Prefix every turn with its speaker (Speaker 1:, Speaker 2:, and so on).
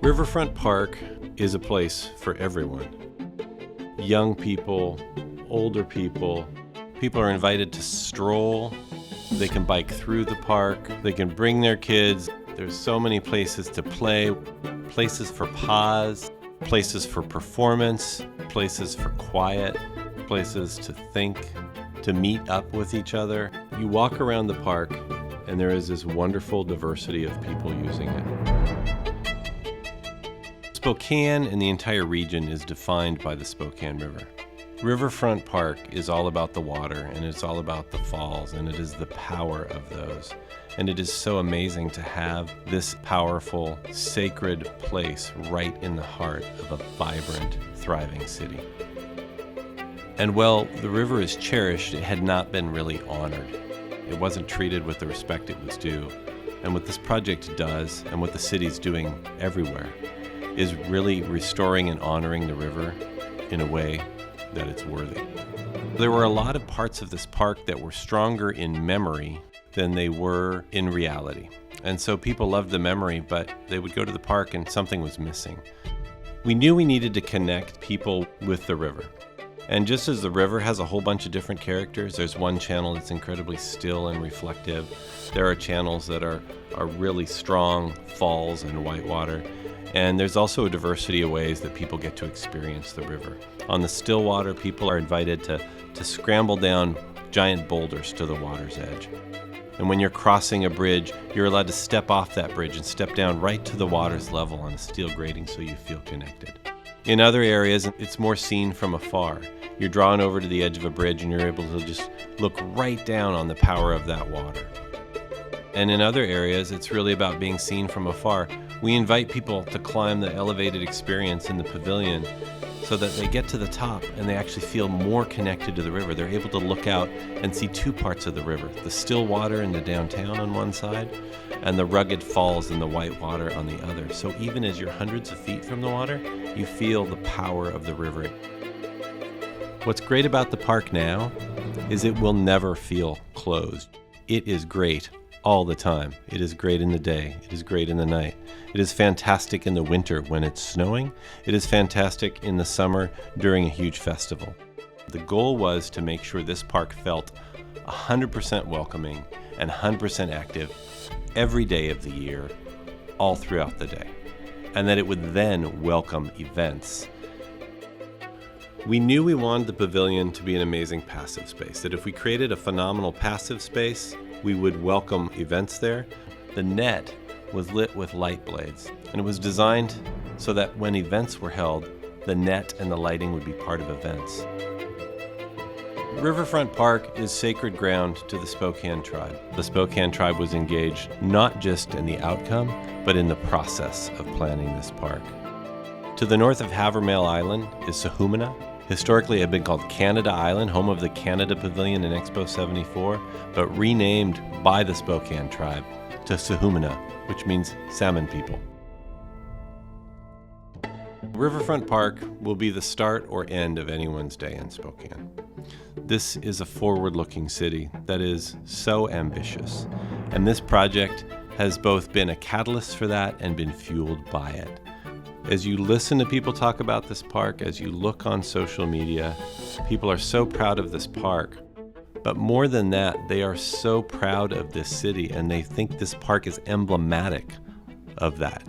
Speaker 1: Riverfront Park is a place for everyone. Young people, older people, people are invited to stroll. They can bike through the park. They can bring their kids. There's so many places to play, places for pause, places for performance, places for quiet, places to think, to meet up with each other. You walk around the park and there is this wonderful diversity of people using it. Spokane and the entire region is defined by the Spokane River. Riverfront Park is all about the water, and it's all about the falls, and it is the power of those. And it is so amazing to have this powerful, sacred place right in the heart of a vibrant, thriving city. And while the river is cherished, it had not been really honored. It wasn't treated with the respect it was due. And what this project does, and what the city's doing everywhere, is really restoring and honoring the river in a way that it's worthy. There were a lot of parts of this park that were stronger in memory than they were in reality. And so people loved the memory, but they would go to the park and something was missing. We knew we needed to connect people with the river. And just as the river has a whole bunch of different characters, there's one channel that's incredibly still and reflective. There are channels that are really strong, falls and whitewater. And there's also a diversity of ways that people get to experience the river. On the still water, people are invited to scramble down giant boulders to the water's edge. And when you're crossing a bridge, you're allowed to step off that bridge and step down right to the water's level on a steel grating so you feel connected. In other areas, it's more seen from afar. You're drawn over to the edge of a bridge and you're able to just look right down on the power of that water. And in other areas, it's really about being seen from afar. We invite people to climb the elevated experience in the pavilion so that they get to the top and they actually feel more connected to the river. They're able to look out and see two parts of the river, the still water in the downtown on one side and the rugged falls and the white water on the other. So even as you're hundreds of feet from the water, you feel the power of the river. What's great about the park now is it will never feel closed. It is great all the time. It is great in the day. It is great in the night. It is fantastic in the winter when it's snowing. It is fantastic in the summer during a huge festival. The goal was to make sure this park felt 100% welcoming and 100% active every day of the year, all throughout the day, and that it would then welcome events. We knew we wanted the pavilion to be an amazing passive space, that if we created a phenomenal passive space, we would welcome events there. The net was lit with light blades, and it was designed so that when events were held, the net and the lighting would be part of events. Riverfront Park is sacred ground to the Spokane tribe. The Spokane tribe was engaged not just in the outcome, but in the process of planning this park. To the north of Havermale Island is Sahumina. Historically, it had been called Canada Island, home of the Canada Pavilion in Expo 74, but renamed by the Spokane tribe to Sahumina, which means salmon people. Riverfront Park will be the start or end of anyone's day in Spokane. This is a forward-looking city that is so ambitious, and this project has both been a catalyst for that and been fueled by it. As you listen to people talk about this park, as you look on social media, people are so proud of this park. But more than that, they are so proud of this city and they think this park is emblematic of that.